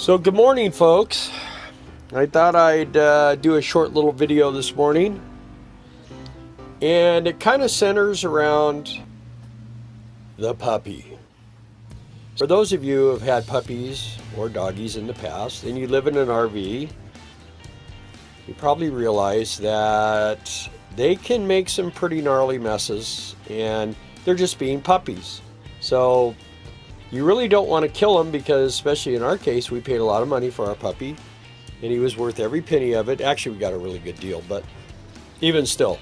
So good morning, folks. I thought I'd do a short little video this morning, and it kind of centers around the puppy. For those of you who have had puppies or doggies in the past and you live in an RV, you probably realize that they can make some pretty gnarly messes, and they're just being puppies. So you really don't want to kill them, because especially in our case, we paid a lot of money for our puppy and he was worth every penny of it. Actually, we got a really good deal, but even still,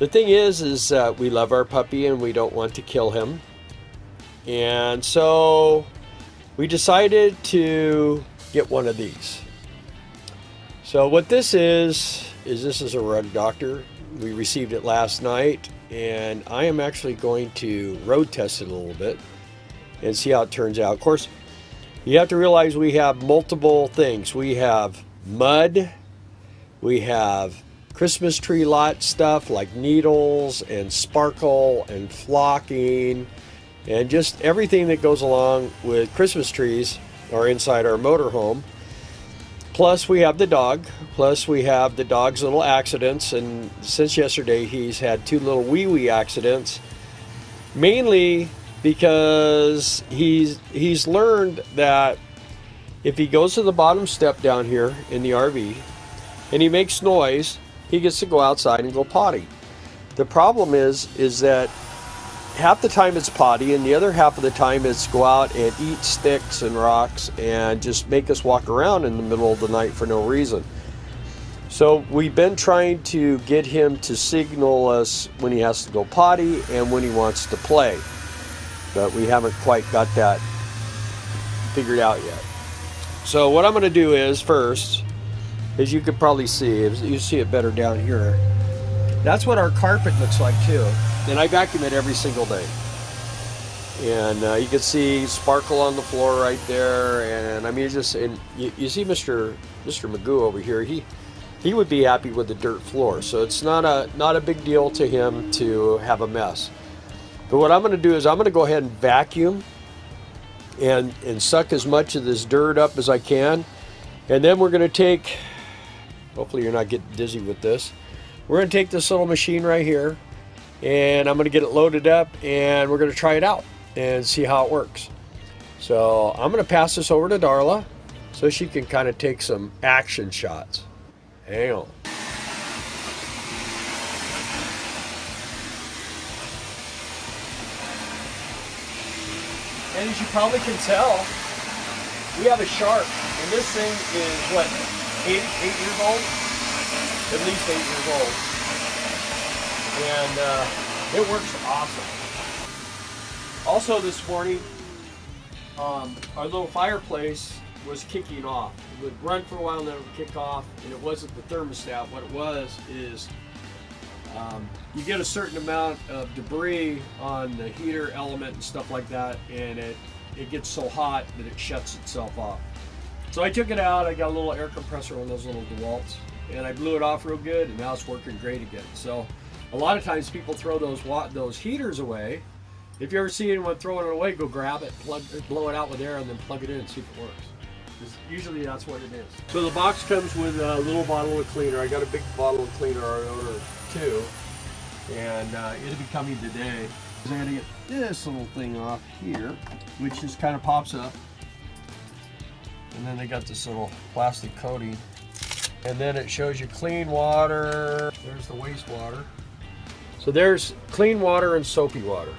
the thing is we love our puppy and we don't want to kill him. And so we decided to get one of these. So what this is this is a rug doctor. We received it last night, and I am actually going to road test it a little bit and see how it turns out. Of course, you have to realize we have multiple things. We have mud, we have Christmas tree lot stuff like needles and sparkle and flocking and just everything that goes along with Christmas trees are inside our motorhome. Plus we have the dog, plus we have the dog's little accidents, and since yesterday he's had two little wee accidents, mainly because he's learned that if he goes to the bottom step down here in the RV and he makes noise, he gets to go outside and go potty. The problem is that half the time it's potty and the other half of the time it's go out and eat sticks and rocks and just make us walk around in the middle of the night for no reason. So we've been trying to get him to signal us when he has to go potty and when he wants to play, but we haven't quite got that figured out yet. So what I'm going to do is, first, as you could probably see, you see it better down here, that's what our carpet looks like too. And I vacuum it every single day. And you can see sparkle on the floor right there. And I mean, you see Mr. Magoo over here. He would be happy with the dirt floor. So it's not a big deal to him to have a mess. But what I'm going to do is I'm going to go ahead and vacuum and suck as much of this dirt up as I can. And then we're going to take, hopefully you're not getting dizzy with this, we're going to take this little machine right here, and I'm going to get it loaded up, and we're going to try it out and see how it works. So I'm going to pass this over to Darla so she can kind of take some action shots. Hang on. And as you probably can tell, we have a Shark, and this thing is what, 8 years old? At least 8 years old. And it works awesome. Also this morning, our little fireplace was kicking off. It would run for a while and then it would kick off, and it wasn't the thermostat. What it was is you get a certain amount of debris on the heater element and stuff like that, and it gets so hot that it shuts itself off. So I took it out. I got a little air compressor on those little DEWALTs, and I blew it off real good, and now it's working great again. So a lot of times people throw those heaters away. If you ever see anyone throwing it away, go grab it, blow it out with air, and then plug it in and see if it works. Usually that's what it is. So the box comes with a little bottle of cleaner. I got a big bottle of cleaner I ordered too, and it'll be coming today. I'm going to get this little thing off here, which just kind of pops up, and then they got this little plastic coating, and then it shows you clean water. There's the wastewater. So there's clean water and soapy water.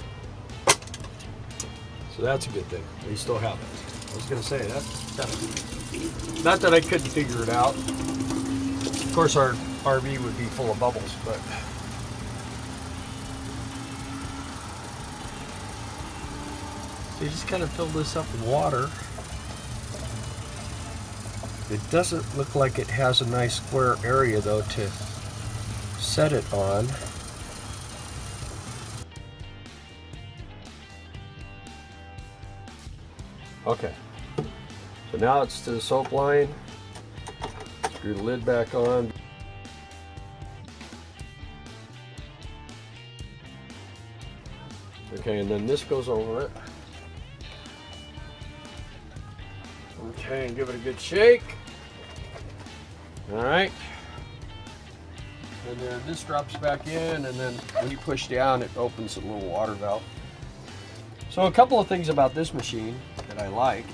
So that's a good thing. We still have it. I was going to say that. Not that I couldn't figure it out. Of course, our RV would be full of bubbles, but so you just kind of fill this up with water. It doesn't look like it has a nice square area though to set it on. Okay, so now it's to the soap line. Screw the lid back on. Okay, and then this goes over it. Okay, and give it a good shake. All right. And then this drops back in, and then when you push down, it opens a little water valve. So a couple of things about this machine that I like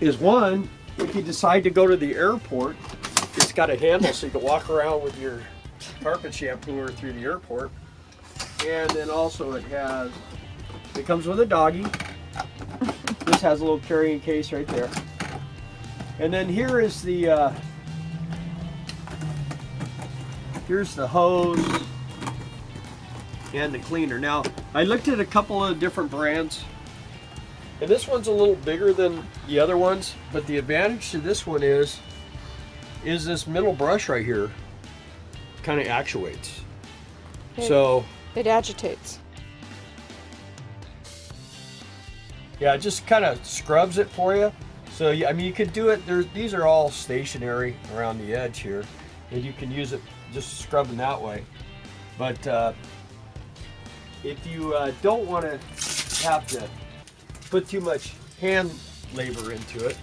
is, one, if you decide to go to the airport, it's got a handle so you can walk around with your carpet shampooer through the airport. And then also it comes with a doggy. This has a little carrying case right there. And then here is the here's the hose and the cleaner. Now, I looked at a couple of different brands, and this one's a little bigger than the other ones, but the advantage to this one is this middle brush right here kind of actuates. So it agitates. Yeah, it just kind of scrubs it for you. So I mean, you could do it. These are all stationary around the edge here, and you can use it just scrubbing that way. But if you don't want to have to put too much hand labor into it,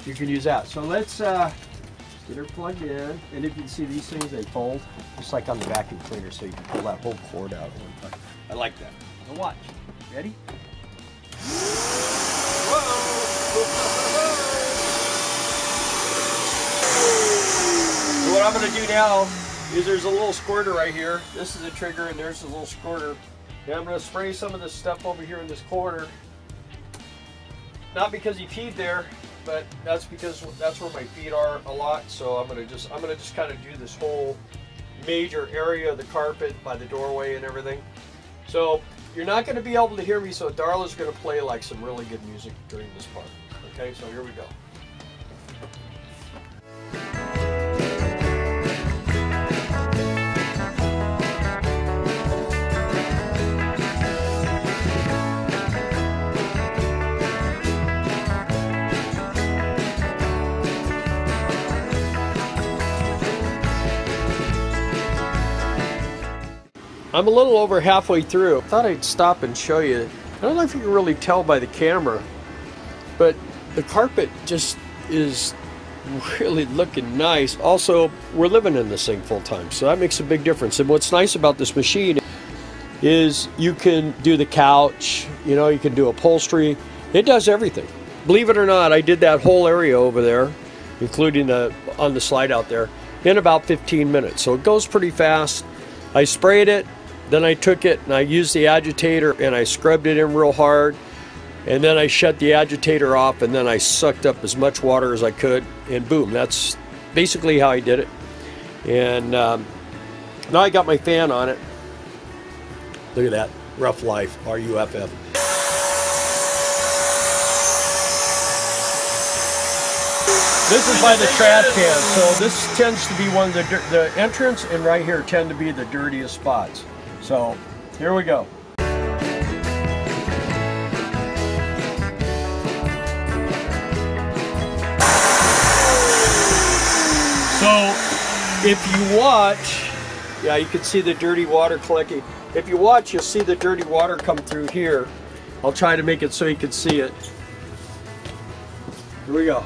you can use that. So let's get her plugged in, and if you can see these things, they fold just like on the vacuum cleaner, so you can pull that whole cord out at one time. I like that. Now watch. Ready? So what I'm going to do now is, there's a little squirter right here. This is a trigger, and there's a little squirter. And I'm going to spray some of this stuff over here in this corner. Not because he peed there, but that's because that's where my feet are a lot. So I'm going to just kind of do this whole major area of the carpet by the doorway and everything. So you're not going to be able to hear me, so Darla's going to play like some really good music during this part. Okay, so here we go. I'm a little over halfway through. I thought I'd stop and show you. I don't know if you can really tell by the camera, but the carpet just is really looking nice. Also, we're living in this thing full time, so that makes a big difference. And what's nice about this machine is you can do the couch, you know, you can do upholstery. It does everything. Believe it or not, I did that whole area over there, including on the slide out there, in about 15 minutes. So it goes pretty fast. I sprayed it. Then I took it and I used the agitator and I scrubbed it in real hard, and then I shut the agitator off, and then I sucked up as much water as I could, and boom, that's basically how I did it. And now I got my fan on it. Look at that, Rough Life, R-U-F-F. This is by the trash can, so this tends to be one of the entrance and right here tend to be the dirtiest spots. So here we go. So if you watch, yeah, you can see the dirty water collecting. If you watch, you'll see the dirty water come through here. I'll try to make it so you can see it. Here we go.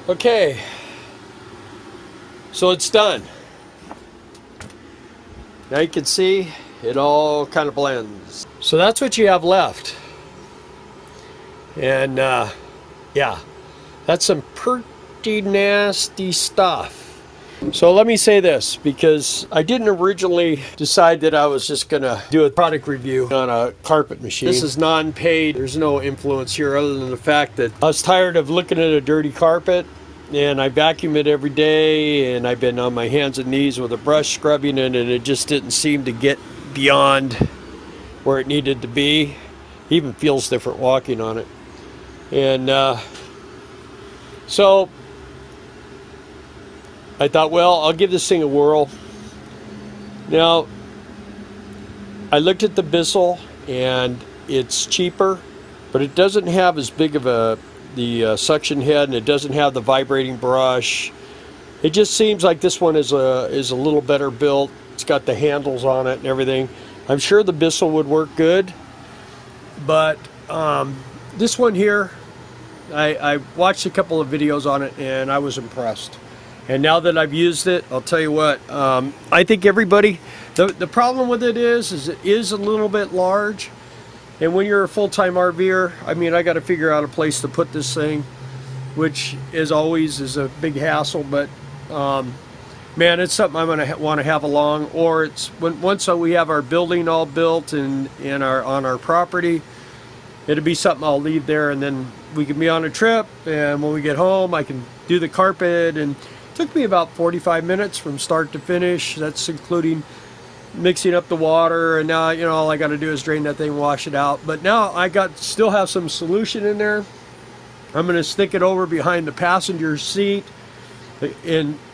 Okay, so it's done. Now you can see it all kind of blends. So that's what you have left. And yeah, that's some pretty nasty stuff. So let me say this, because I didn't originally decide that I was just gonna do a product review on a carpet machine. This is non-paid. There's no influence here other than the fact that I was tired of looking at a dirty carpet, and I vacuum it every day, and I've been on my hands and knees with a brush scrubbing it, and it just didn't seem to get beyond where it needed to be. Even feels different walking on it. And so I thought, well, I'll give this thing a whirl. Now, I looked at the Bissell, and it's cheaper, but it doesn't have as big of the suction head, and it doesn't have the vibrating brush. It just seems like this one is a little better built. It's got the handles on it and everything. I'm sure the Bissell would work good, but this one here, I watched a couple of videos on it, and I was impressed. And now that I've used it, I'll tell you what, I think everybody, the problem with it is it is a little bit large. And when you're a full-time RVer, I mean, I got to figure out a place to put this thing, which is always is a big hassle. But man, it's something I'm going to want to have along. Or it's once we have our building all built and on our property, it'll be something I'll leave there, and then we can be on a trip. And when we get home, I can do the carpet. And it took me about 45 minutes from start to finish. That's including mixing up the water, and now, you know, all I got to do is drain that thing, wash it out. But now I still have some solution in there. I'm going to stick it over behind the passenger seat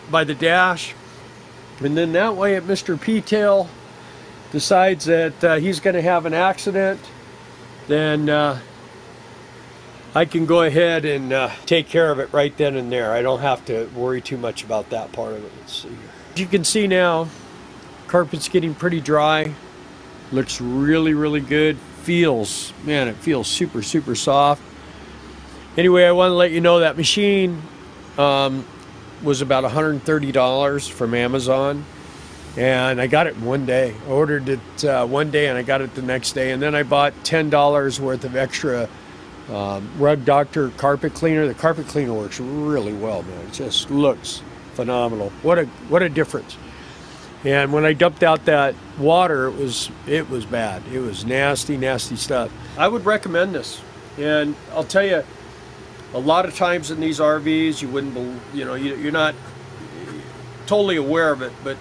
by the dash, and then that way, if Mr. P-Tail decides that he's going to have an accident, then I can go ahead and take care of it right then and there. I don't have to worry too much about that part of it. Let's see here. As you can see now, carpet's getting pretty dry. Looks really, really good. Feels, man, it feels super, super soft. Anyway, I want to let you know that machine was about $130 from Amazon. And I got it in one day. I ordered it one day, and I got it the next day. And then I bought $10 worth of extra Rug Doctor carpet cleaner. The carpet cleaner works really well, man. It just looks phenomenal. What a difference. And when I dumped out that water, it was bad. It was nasty, nasty stuff. I would recommend this. And I'll tell you, a lot of times in these RVs, you wouldn't, you know, you're not totally aware of it, but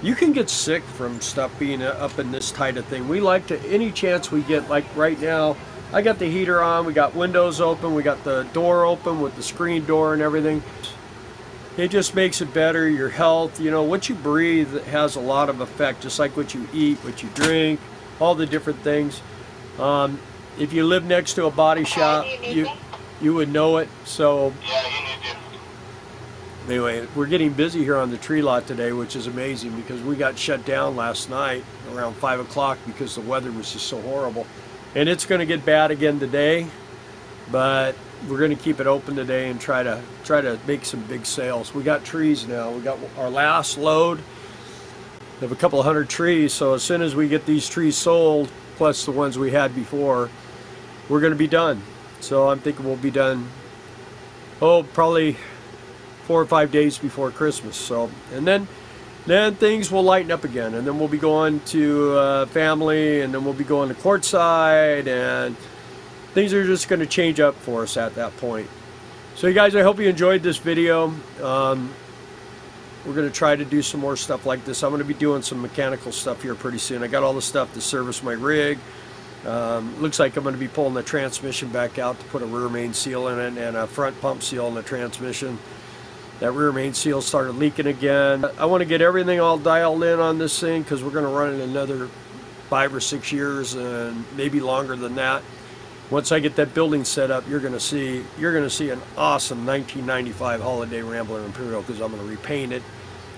you can get sick from stuff being up in this tight of thing. We like to, any chance we get, like right now, I got the heater on, we got windows open, we got the door open with the screen door and everything. It just makes it better. Your health, you know, what you breathe has a lot of effect, just like what you eat, what you drink, all the different things. If you live next to a body shop, you would know it. So anyway, we're getting busy here on the tree lot today, which is amazing because we got shut down last night around 5 o'clock because the weather was just so horrible. And it's going to get bad again today, but we're going to keep it open today and try to make some big sales. We got trees now. We got our last load of a couple of hundred trees. So as soon as we get these trees sold, plus the ones we had before, we're going to be done. So I'm thinking we'll be done, probably 4 or 5 days before Christmas. So, and then things will lighten up again, and then we'll be going to family, and then we'll be going to courtside, and things are just going to change up for us at that point. So you guys, I hope you enjoyed this video. We're going to try to do some more stuff like this. I'm going to be doing some mechanical stuff here pretty soon. I got all the stuff to service my rig. Looks like I'm going to be pulling the transmission back out to put a rear main seal in it and a front pump seal in the transmission. That rear main seal started leaking again. I want to get everything all dialed in on this thing because we're going to run it another 5 or 6 years, and maybe longer than that. Once I get that building set up, you're going to see an awesome 1995 Holiday Rambler Imperial because I'm going to repaint it.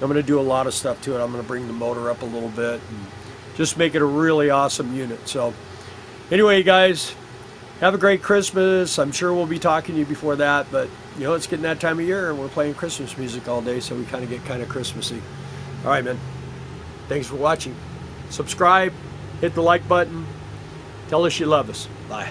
I'm going to do a lot of stuff to it. I'm going to bring the motor up a little bit and just make it a really awesome unit. So anyway, you guys, have a great Christmas. I'm sure we'll be talking to you before that, but you know, it's getting that time of year and we're playing Christmas music all day, so we kind of get kind of Christmassy. All right, man. Thanks for watching. Subscribe, hit the like button, tell us you love us. Bye.